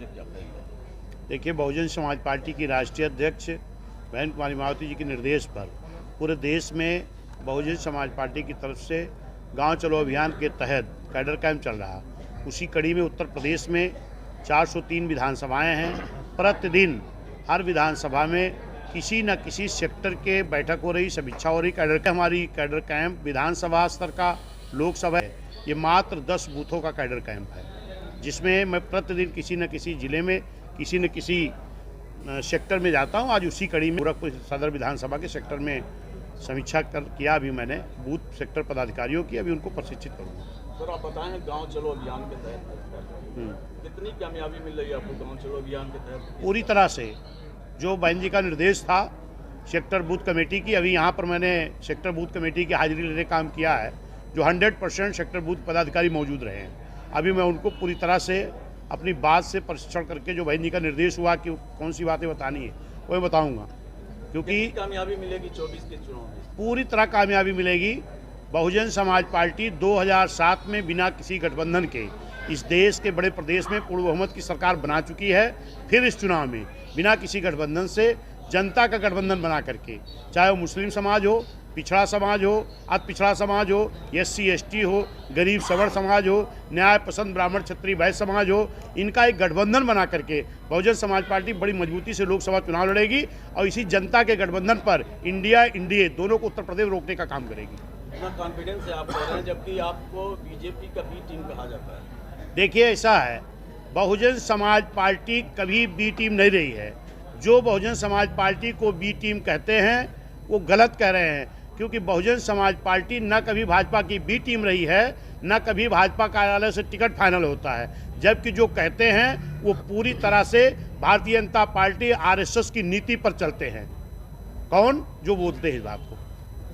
के क्या कहेंगे? देखिए, बहुजन समाज पार्टी की राष्ट्रीय अध्यक्ष बहन कुमारी मायावती जी के निर्देश पर पूरे देश में बहुजन समाज पार्टी की तरफ से गांव चलो अभियान के तहत कैडर कैंप चल रहा। उसी कड़ी में उत्तर प्रदेश में 403 विधानसभाएं हैं। प्रतिदिन हर विधानसभा में किसी न किसी सेक्टर के बैठक हो रही, समीक्षा हो रही। हमारी कैडर कैंप विधानसभा स्तर का, लोकसभा है, ये मात्र 10 बूथों का कैडर कैंप है, जिसमें मैं प्रतिदिन किसी न किसी जिले में किसी न किसी सेक्टर में जाता हूं। आज उसी कड़ी में गोरखपुर सदर विधानसभा के सेक्टर में समीक्षा किया। अभी मैंने बूथ सेक्टर पदाधिकारियों की, अभी उनको प्रशिक्षित करूँगा। सर, आप बताएं, गांव चलो अभियान के तहत कितनी कामयाबी मिल रही है आपको गांव चलो अभियान के तहत? पूरी तरह से जो बहन जी का निर्देश था सेक्टर बूथ कमेटी की, अभी यहाँ पर मैंने सेक्टर बूथ कमेटी की हाजिरी लेने काम किया है, जो 100% सेक्टर बूथ पदाधिकारी मौजूद रहे हैं। अभी मैं उनको पूरी तरह से अपनी बात से प्रशिक्षण करके जो बहन जी का निर्देश हुआ कि कौन सी बातें बतानी है वो बताऊंगा, क्योंकि कामयाबी मिलेगी 24 के चुनाव में? पूरी तरह कामयाबी मिलेगी। बहुजन समाज पार्टी 2007 में बिना किसी गठबंधन के इस देश के बड़े प्रदेश में पूर्ण बहुमत की सरकार बना चुकी है। फिर इस चुनाव में बिना किसी गठबंधन से जनता का गठबंधन बना करके, चाहे वो मुस्लिम समाज हो, पिछड़ा समाज हो, अति पिछड़ा समाज हो, SC ST हो, गरीब सवर्ण समाज हो, न्याय पसंद ब्राह्मण क्षत्रिय वैश्य समाज हो, इनका एक गठबंधन बना करके बहुजन समाज पार्टी बड़ी मजबूती से लोकसभा चुनाव लड़ेगी और इसी जनता के गठबंधन पर इंडिया NDA दोनों को उत्तर प्रदेश रोकने का काम करेगी। इतना कॉन्फिडेंस है आप कह रहे हैं, जबकि आपको बीजेपी का बी टीम कहा जाता है। देखिए, ऐसा है, बहुजन समाज पार्टी कभी बी टीम नहीं रही है। जो बहुजन समाज पार्टी को बी टीम कहते हैं वो गलत कह रहे हैं, क्योंकि बहुजन समाज पार्टी न कभी भाजपा की बी टीम रही है, न कभी भाजपा कार्यालय से टिकट फाइनल होता है। जबकि जो कहते हैं वो पूरी तरह से भारतीय जनता पार्टी RSS की नीति पर चलते हैं। कौन जो बोलते हैं इस बात को?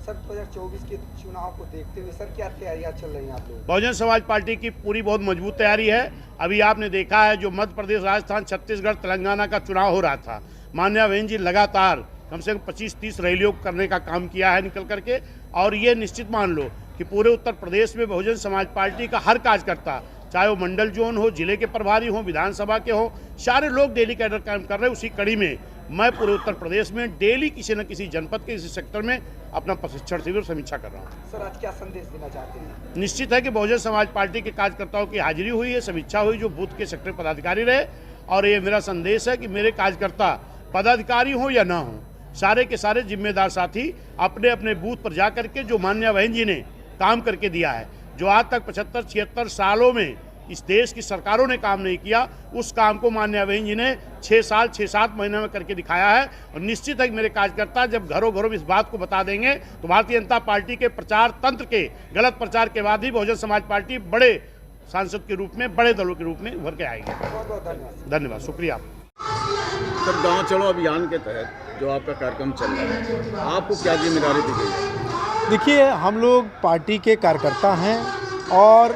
सर, 2024 के चुनाव को देखते हुए सर क्या तैयारियां चल रही हैं आप लोग? बहुजन समाज पार्टी की पूरी बहुत मजबूत तैयारी है। अभी आपने देखा है जो मध्य प्रदेश, राजस्थान, छत्तीसगढ़, तेलंगाना का चुनाव हो रहा था, माननीय बहन जी लगातार कम से कम 25-30 रैलियों करने का काम किया है निकल करके। और ये निश्चित मान लो कि पूरे उत्तर प्रदेश में बहुजन समाज पार्टी का हर कार्यकर्ता, चाहे वो मंडल जोन हो, जिले के प्रभारी हो, विधानसभा के हो, सारे लोग डेली कैडर काम कर रहे हैं। उसी कड़ी में मैं पूरे उत्तर प्रदेश में डेली किसी न किसी जनपद के किसी सेक्टर में अपना प्रशिक्षण शिविर समीक्षा कर रहा हूँ। सर, आज क्या संदेश देना चाहते हैं? निश्चित है कि बहुजन समाज पार्टी के कार्यकर्ताओं की हाजिरी हुई है, समीक्षा हुई, जो बूथ के सेक्टर पदाधिकारी रहे। और ये मेरा संदेश है कि मेरे कार्यकर्ता पदाधिकारी हो या ना हो, सारे के सारे जिम्मेदार साथी अपने अपने बूथ पर जा करके जो माननीय बहन जी ने काम करके दिया है, जो आज तक 75-76 सालों में इस देश की सरकारों ने काम नहीं किया, उस काम को माननीय बहन जी ने 6 साल 6-7 महीने में करके दिखाया है। और निश्चित है कि मेरे कार्यकर्ता जब घरों घरों इस बात को बता देंगे तो भारतीय जनता पार्टी के प्रचार तंत्र के गलत प्रचार के बाद ही बहुजन समाज पार्टी बड़े सांसद के रूप में, बड़े दलों के रूप में उभर के आएगी। बहुत बहुत धन्यवाद। धन्यवाद, शुक्रिया। सर, गांव चलो अभियान के तहत जो आपका कार्यक्रम चल रहा है, आपको क्या जिम्मेदारी दी गई है? देखिए, हम लोग पार्टी के कार्यकर्ता हैं और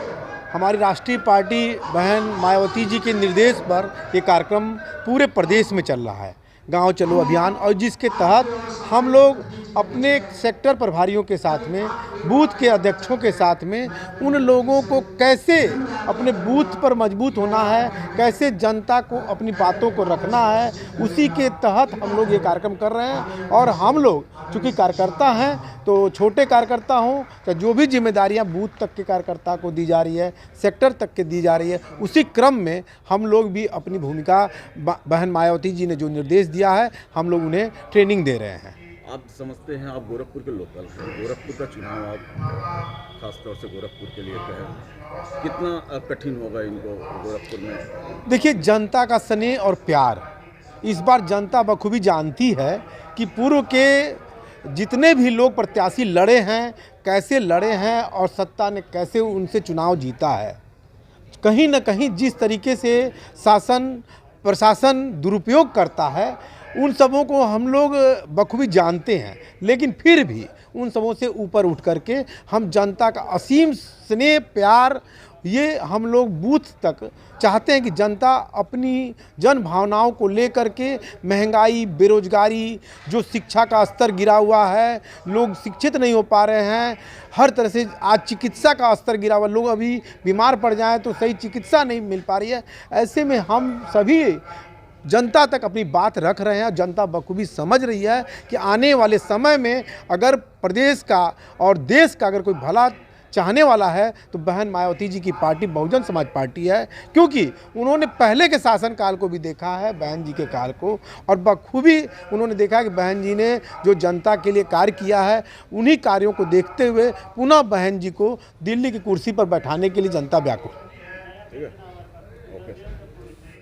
हमारी राष्ट्रीय पार्टी बहन मायावती जी के निर्देश पर ये कार्यक्रम पूरे प्रदेश में चल रहा है, गांव चलो अभियान, और जिसके तहत हम लोग अपने सेक्टर प्रभारियों के साथ में, बूथ के अध्यक्षों के साथ में उन लोगों को कैसे अपने बूथ पर मजबूत होना है, कैसे जनता को अपनी बातों को रखना है, उसी के तहत हम लोग ये कार्यक्रम कर रहे हैं। और हम लोग चूँकि कार्यकर्ता हैं तो छोटे कार्यकर्ता हों तो जो भी जिम्मेदारियां बूथ तक के कार्यकर्ता को दी जा रही है, सेक्टर तक के दी जा रही है, उसी क्रम में हम लोग भी अपनी भूमिका बहन मायावती जी ने जो निर्देश दिया है हम लोग उन्हें ट्रेनिंग दे रहे हैं। आप समझते हैं, आप गोरखपुर के लोकल हैं, गोरखपुर का चुनाव आप खासतौर से गोरखपुर के लिए कहें, कितना कठिन होगा इनको गोरखपुर में? देखिए, जनता का स्नेह और प्यार इस बार जनता बखूबी जानती है कि पूर्व के जितने भी लोग प्रत्याशी लड़े हैं, कैसे लड़े हैं और सत्ता ने कैसे उनसे चुनाव जीता है। कहीं न कहीं जिस तरीके से शासन प्रशासन दुरुपयोग करता है, उन सबों को हम लोग बखूबी जानते हैं, लेकिन फिर भी उन सबों से ऊपर उठ करके हम जनता का असीम स्नेह प्यार ये हम लोग बूथ तक चाहते हैं कि जनता अपनी जन भावनाओं को लेकर के महंगाई, बेरोजगारी, जो शिक्षा का स्तर गिरा हुआ है, लोग शिक्षित नहीं हो पा रहे हैं, हर तरह से आज चिकित्सा का स्तर गिरा हुआ, लोग अभी बीमार पड़ जाएं तो सही चिकित्सा नहीं मिल पा रही है। ऐसे में हम सभी जनता तक अपनी बात रख रहे हैं। जनता बखूबी समझ रही है कि आने वाले समय में अगर प्रदेश का और देश का अगर कोई भला चाहने वाला है तो बहन मायावती जी की पार्टी बहुजन समाज पार्टी है, क्योंकि उन्होंने पहले के शासनकाल को भी देखा है, बहन जी के काल को, और बखूबी उन्होंने देखा कि बहन जी ने जो जनता के लिए कार्य किया है, उन्हीं कार्यों को देखते हुए पुनः बहन जी को दिल्ली की कुर्सी पर बैठाने के लिए जनता व्याकुल। ठीक है।